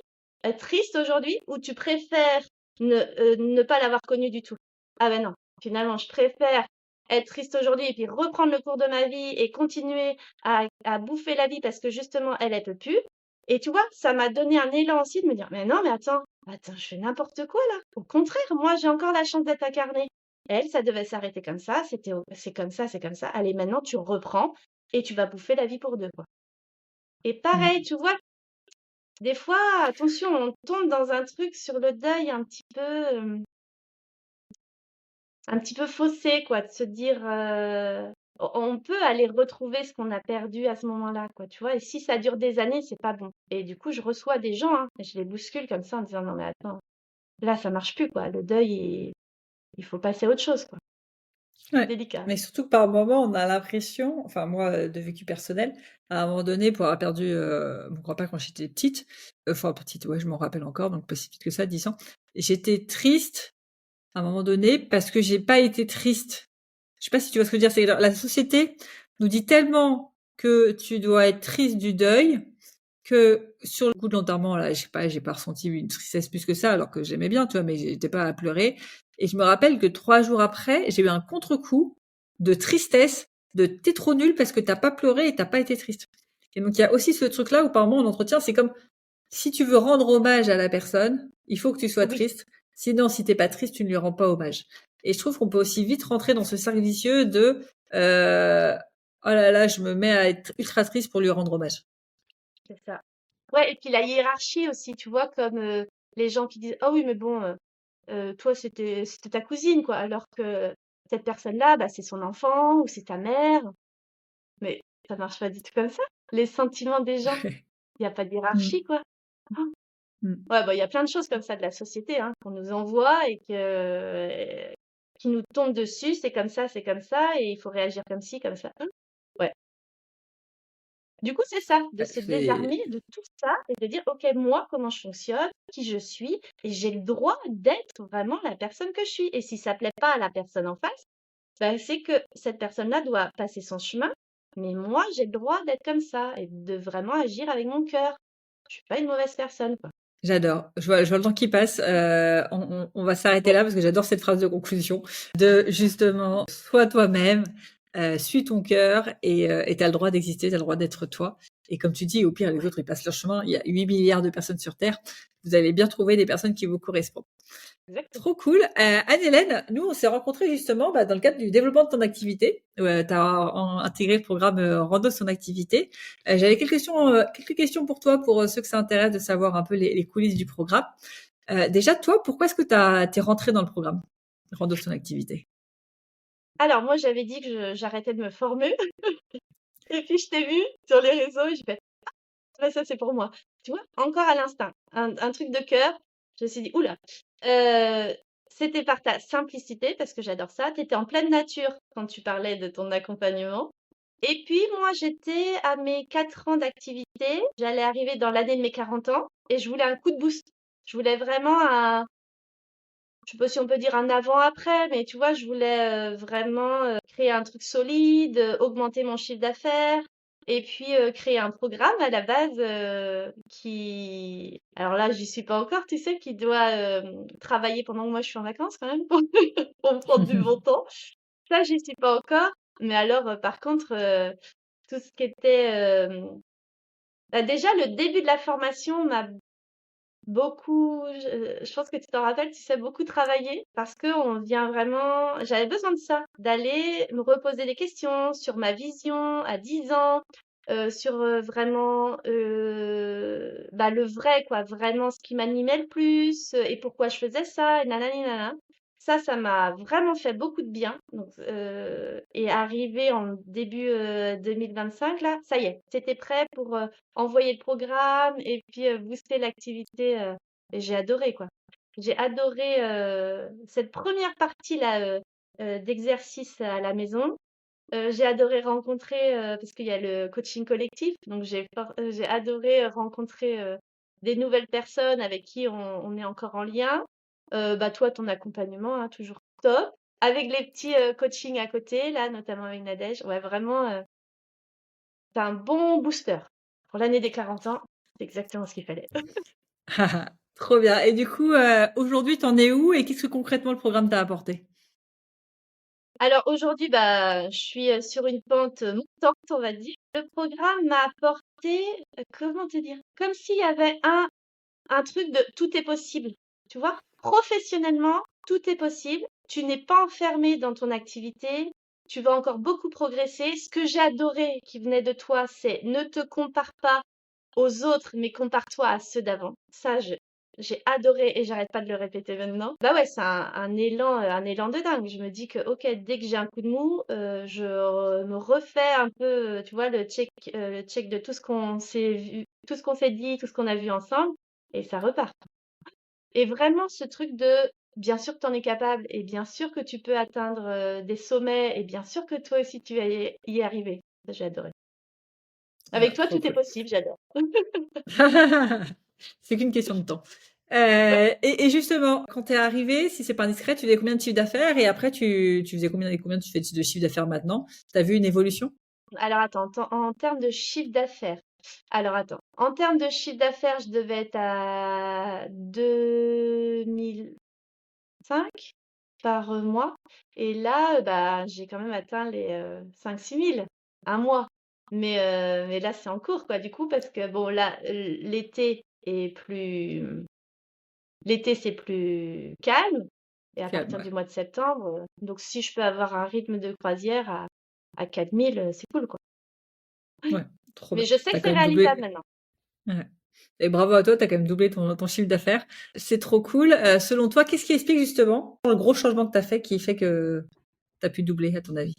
être triste aujourd'hui ou tu préfères ne pas l'avoir connue du tout?» Ah ben non, finalement, je préfère être triste aujourd'hui et puis reprendre le cours de ma vie et continuer à bouffer la vie parce que justement, elle peut plus. Et tu vois, ça m'a donné un élan aussi de me dire, mais non, mais attends, je fais n'importe quoi là. Au contraire, moi, j'ai encore la chance d'être incarnée. Elle, ça devait s'arrêter comme ça, c'est comme ça, c'est comme ça. Allez, maintenant, tu reprends et tu vas bouffer la vie pour deux, quoi. Et pareil, Mmh. tu vois, des fois, attention, on tombe dans un truc sur le deuil un petit peu faussé, quoi, de se dire, on peut aller retrouver ce qu'on a perdu à ce moment-là, quoi, tu vois? Et si ça dure des années, c'est pas bon. Et du coup, je reçois des gens, hein, et je les bouscule comme ça en disant: «Non mais attends, là ça marche plus, quoi. Le deuil, il faut passer à autre chose, quoi». Ouais. Délicat. Mais surtout que par moment, on a l'impression, enfin moi, de vécu personnel, à un moment donné, pour avoir perdu, mon grand-père quand j'étais petite, enfin petite, ouais, je m'en rappelle encore, donc pas si petite que ça, 10 ans. J'étais triste à un moment donné parce que j'ai pas été triste. Je sais pas si tu vois ce que je veux dire? C'est la société nous dit tellement que tu dois être triste du deuil que sur le coup de l'enterrement, là, je sais pas, j'ai pas ressenti une tristesse plus que ça, alors que j'aimais bien, tu vois, mais j'étais pas à pleurer. Et je me rappelle que 3 jours après, j'ai eu un contre-coup de tristesse, de t'es trop nul parce que t'as pas pleuré et t'as pas été triste. Et donc il y a aussi ce truc-là où par moment en entretien, c'est comme si tu veux rendre hommage à la personne, il faut que tu sois Oui. triste. Sinon, si t'es pas triste, tu ne lui rends pas hommage. Et je trouve qu'on peut aussi vite rentrer dans ce cercle vicieux de oh là là, je me mets à être ultra triste pour lui rendre hommage. C'est ça. Ouais, et puis la hiérarchie aussi, tu vois, comme les gens qui disent: «Ah oui, mais bon, toi, c'était ta cousine, quoi», alors que cette personne-là, bah, c'est son enfant ou c'est ta mère. Mais ça marche pas du tout comme ça. Les sentiments des gens, il y a pas de Mm, hiérarchie, quoi. Ah. mm. Ouais, bah, il y a plein de choses comme ça de la société, hein, qu'on nous envoie et qui nous tombent dessus. C'est comme ça et il faut réagir comme ci, comme ça. Ouais. Du coup, c'est ça, de se C'est désarmer de tout ça et de dire, OK, moi, comment je fonctionne, qui je suis, et j'ai le droit d'être vraiment la personne que je suis. Et si ça plaît pas à la personne en face, bah, c'est que cette personne-là doit passer son chemin, mais moi, j'ai le droit d'être comme ça et de vraiment agir avec mon cœur. Je suis pas une mauvaise personne, quoi. J'adore. Je vois le temps qui passe. On va s'arrêter là parce que j'adore cette phrase de conclusion de justement, sois toi-même, suis ton cœur et t'as le droit d'exister, t'as le droit d'être toi. Et comme tu dis, au pire, les Ouais, autres, ils passent leur chemin. Il y a 8 milliards de personnes sur Terre. Vous allez bien trouver des personnes qui vous correspondent. exactement. Trop cool. Anne-Hélène, nous, on s'est rencontrés justement dans le cadre du développement de ton activité. Tu as intégré le programme Rando son activité. J'avais quelques questions pour toi, pour ceux que ça intéresse de savoir un peu les coulisses du programme. Déjà, toi, pourquoi est-ce que t'es rentré dans le programme Rando son activité? Alors, moi, j'avais dit que j'arrêtais de me former. Et puis, je t'ai vu sur les réseaux et j'ai fait, ah, ça, c'est pour moi. Tu vois, encore à l'instinct. Un truc de cœur. Je me suis dit, oula. Euh, C'était par ta simplicité, parce que j'adore ça. Tu étais en pleine nature quand tu parlais de ton accompagnement. Et puis, moi, j'étais à mes 4 ans d'activité. J'allais arriver dans l'année de mes 40 ans et je voulais un coup de boost. Je voulais vraiment je sais pas si on peut dire un avant-après, mais tu vois, je voulais vraiment créer un truc solide, augmenter mon chiffre d'affaires et puis créer un programme à la base alors là, j'y suis pas encore, tu sais, qui doit travailler pendant que moi je suis en vacances quand même pour me prendre du bon temps. Ça, j'y suis pas encore. Mais alors, par contre, tout ce qui était bah, déjà le début de la formation m'a beaucoup, je pense que tu t'en rappelles, tu sais, beaucoup travailler parce que on vient vraiment, j'avais besoin de ça, d'aller me reposer des questions sur ma vision à 10 ans, sur vraiment bah, le vrai, quoi, vraiment ce qui m'animait le plus et pourquoi je faisais ça, et nanani nanana. Ça m'a vraiment fait beaucoup de bien. Donc, et arrivé en début 2025, là, ça y est, c'était prêt pour envoyer le programme et puis booster l'activité. Et j'ai adoré, quoi. J'ai adoré cette première partie là d'exercice à la maison. J'ai adoré rencontrer, parce qu'il y a le coaching collectif, donc j'ai adoré rencontrer des nouvelles personnes avec qui on est encore en lien. Bah toi, ton accompagnement, hein, toujours top. Avec les petits coachings à côté, là, notamment avec Nadège. Ouais, vraiment, c'est un bon booster. Pour l'année des 40 ans, c'est exactement ce qu'il fallait. Trop bien. Et du coup, aujourd'hui, t'en es où et qu'est-ce que concrètement le programme t'a apporté? Alors aujourd'hui, bah, je suis sur une pente montante, on va dire. Le programme m'a apporté, comment te dire, comme s'il y avait un truc de tout est possible. Tu vois, professionnellement, tout est possible. Tu n'es pas enfermé dans ton activité. Tu vas encore beaucoup progresser. Ce que j'ai adoré qui venait de toi, c'est ne te compare pas aux autres, mais compare-toi à ceux d'avant. Ça, j'ai adoré et j'arrête pas de le répéter maintenant. Bah ouais, c'est un élan de dingue. Je me dis que, ok, dès que j'ai un coup de mou, me refais un peu, tu vois, le check de tout ce qu'on s'est vu, tout ce qu'on s'est dit, tout ce qu'on a vu ensemble, et ça repart. Et vraiment, ce truc de, bien sûr que tu en es capable, et bien sûr que tu peux atteindre des sommets, et bien sûr que toi aussi tu vas y arriver. Ça, j'ai adoré. Avec Ah, toi, trop tout est cool. possible, j'adore. C'est qu'une question de temps. Ouais. Et justement, quand t'es arrivé, si c'est pas indiscret, tu faisais combien de chiffre d'affaires et après tu faisais combien tu fais de chiffre d'affaires maintenant? T'as vu une évolution? Alors attends, en termes de chiffre d'affaires. Alors attends, en termes de chiffre d'affaires, je devais être à 2005 par mois. Et là, bah, j'ai quand même atteint les 5-6 000 un mois. Mais là, c'est en cours, quoi, du coup, parce que bon, là, l'été, c'est plus calme. Et à Calme, partir ouais. du mois de septembre, donc si je peux avoir un rythme de croisière à 4000, c'est cool, quoi. Ouais, trop Mais bien. je sais T'as que quand c'est même réalisable doublé. maintenant. Ouais. Et bravo à toi, t'as quand même doublé ton chiffre d'affaires. C'est trop cool. Selon toi, qu'est-ce qui explique justement le gros changement que t'as fait qui fait que t'as pu doubler, à ton avis?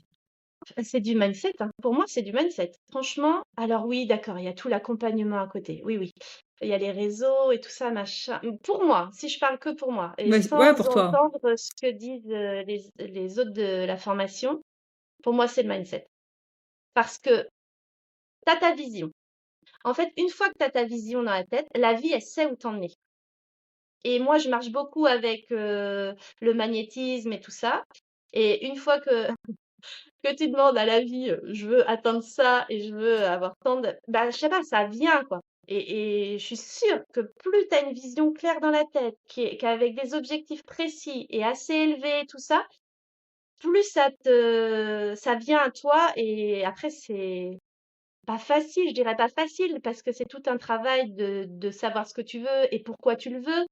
C'est du mindset, hein. Pour moi, c'est du mindset. Franchement, alors oui, d'accord, il y a tout l'accompagnement à côté. Oui, oui. Il y a les réseaux et tout ça, machin. Pour moi, si je parle que pour moi, et Ouais, ouais, sans pour toi. entendre ce que disent les autres de la formation, pour moi, c'est le mindset. Parce que t'as ta vision. En fait, une fois que t'as ta vision dans la tête, la vie, elle sait où t'emmener. Et moi, je marche beaucoup avec le magnétisme et tout ça. Et une fois que tu demandes à la vie, je veux atteindre ça et je veux avoir tant de... Bah, je sais pas, ça vient, quoi. Et je suis sûre que plus tu as une vision claire dans la tête, qu'avec des objectifs précis et assez élevés, tout ça, plus ça vient à toi. Et après, c'est pas facile, je dirais pas facile, parce que c'est tout un travail de savoir ce que tu veux et pourquoi tu le veux.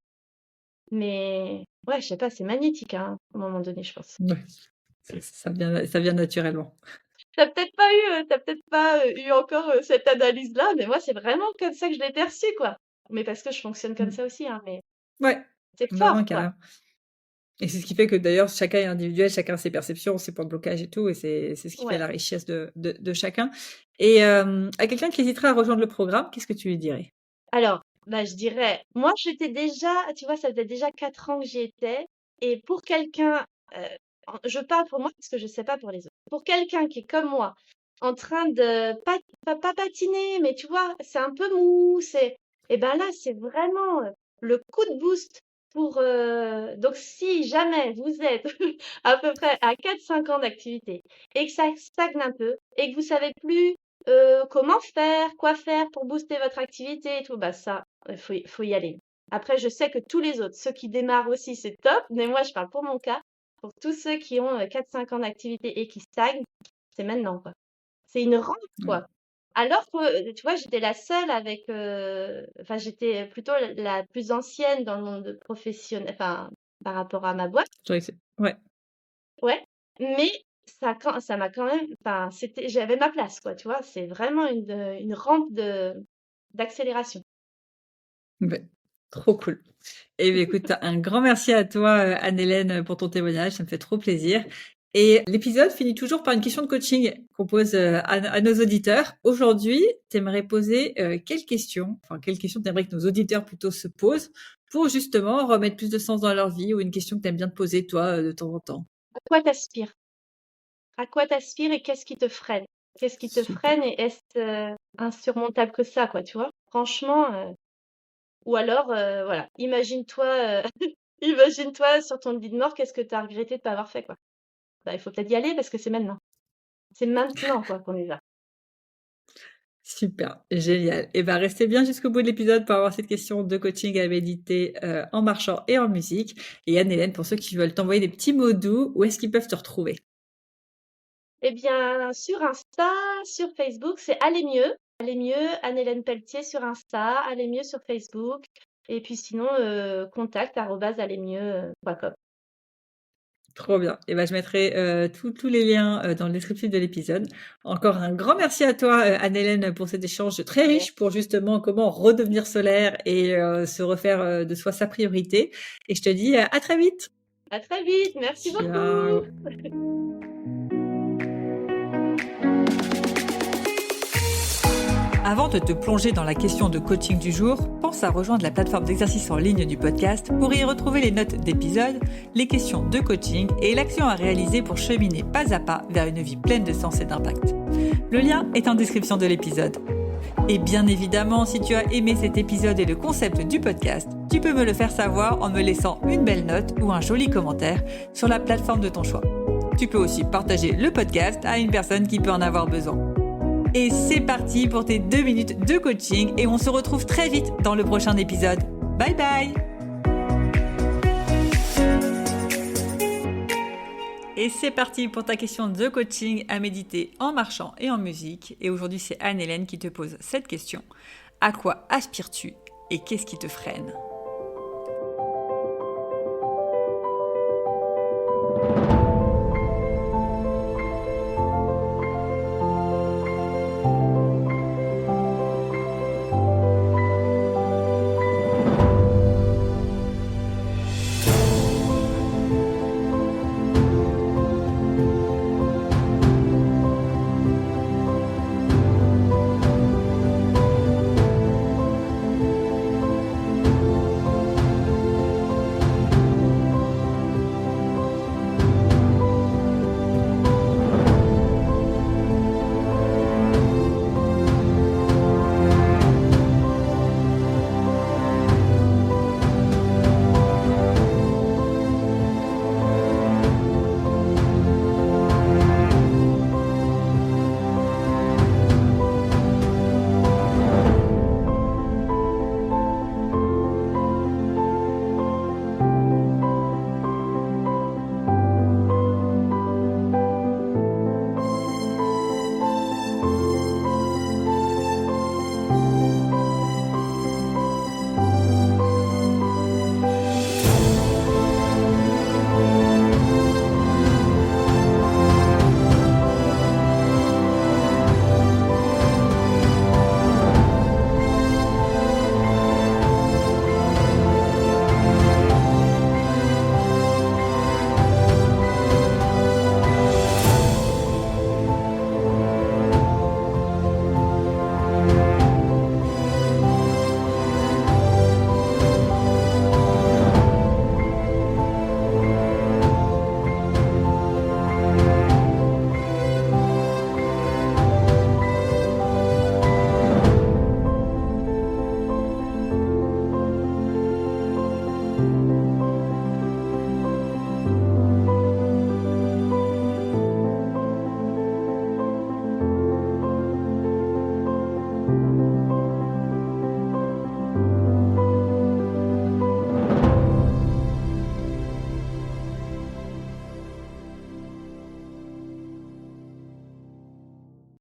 Mais ouais, je sais pas, c'est magnétique, hein, à un moment donné, je pense. Ouais, ça vient naturellement. T'as peut-être pas eu encore cette analyse-là, mais moi, c'est vraiment comme ça que je l'ai perçu, quoi. Mais parce que je fonctionne comme Mmh. ça aussi, hein, mais Ouais, c'est non, non, fort, quoi. carrément. Et c'est ce qui fait que d'ailleurs chacun est individuel, chacun a ses perceptions, ses points de blocage et tout, et c'est ce qui fait Ouais. la richesse de chacun. Et à quelqu'un qui hésiterait à rejoindre le programme, qu'est-ce que tu lui dirais? Alors, bah, je dirais, moi, j'étais déjà, tu vois, ça faisait déjà 4 ans que j'y étais. Et pour quelqu'un, je parle pour moi parce que je sais pas pour les autres. Pour quelqu'un qui est comme moi, en train de pas patiner, mais tu vois, c'est un peu mou, et ben là, c'est vraiment le coup de boost pour, donc si jamais vous êtes à peu près à 4 5 ans d'activité et que ça stagne un peu et que vous savez plus comment faire, quoi faire pour booster votre activité et tout, bah ça, faut y aller. Après, je sais que tous les autres, ceux qui démarrent aussi, c'est top, mais moi, je parle pour mon cas. Pour tous ceux qui ont 4-5 ans d'activité et qui stagnent, c'est maintenant, quoi. C'est une rampe, Ouais. quoi. Alors que, tu vois, j'étais la seule avec, enfin, j'étais plutôt la plus ancienne dans le monde professionnel, enfin, par rapport à ma boîte. Je trouvais que ouais. Ouais, mais ça m'a quand même, enfin, j'avais ma place, quoi, tu vois. C'est vraiment une rampe d'accélération. Ouais. Trop cool. Et beh, écoute, un grand merci à toi, Anne-Hélène, pour ton témoignage, ça me fait trop plaisir. Et l'épisode finit toujours par une question de coaching qu'on pose à nos auditeurs. Aujourd'hui, tu aimerais poser quelle question tu aimerais que nos auditeurs plutôt se posent pour justement remettre plus de sens dans leur vie, ou une question que tu aimes bien te poser toi de temps en temps? À quoi t'aspires? À quoi t'aspires et qu'est-ce qui te freine? Qu'est-ce qui te Super. freine et est-ce insurmontable que ça, quoi, tu vois? Franchement, ou alors, voilà, imagine-toi, imagine-toi sur ton lit de mort, qu'est-ce que tu as regretté de pas avoir fait, quoi? Bah, il faut peut-être y aller parce que c'est maintenant. C'est maintenant, quoi, qu'on y va. Super, génial. Et ben, restez bien jusqu'au bout de l'épisode pour avoir cette question de coaching à méditer en marchant et en musique. Et Anne-Hélène, pour ceux qui veulent t'envoyer des petits mots doux, où est-ce qu'ils peuvent te retrouver? Eh bien, sur Insta, sur Facebook, c'est Aller mieux. Aller mieux, Anne-Hélène Pelletier sur Insta, Aller mieux sur Facebook. Et puis sinon, contact@allermieux.com. Trop bien. Et ben, je mettrai tous les liens dans le descriptif de l'épisode. Encore un grand merci à toi, Anne-Hélène, pour cet échange très riche pour justement comment redevenir solaire et se refaire de soi sa priorité. Et je te dis à très vite. À très vite, merci beaucoup. Ciao. Avant de te plonger dans la question de coaching du jour, pense à rejoindre la plateforme d'exercice en ligne du podcast pour y retrouver les notes d'épisode, les questions de coaching et l'action à réaliser pour cheminer pas à pas vers une vie pleine de sens et d'impact. Le lien est en description de l'épisode. Et bien évidemment, si tu as aimé cet épisode et le concept du podcast, tu peux me le faire savoir en me laissant une belle note ou un joli commentaire sur la plateforme de ton choix. Tu peux aussi partager le podcast à une personne qui peut en avoir besoin. Et c'est parti pour tes 2 minutes de coaching et on se retrouve très vite dans le prochain épisode. Bye bye! Et c'est parti pour ta question de coaching à méditer en marchant et en musique. Et aujourd'hui, c'est Anne-Hélène qui te pose cette question. À quoi aspires-tu et qu'est-ce qui te freine?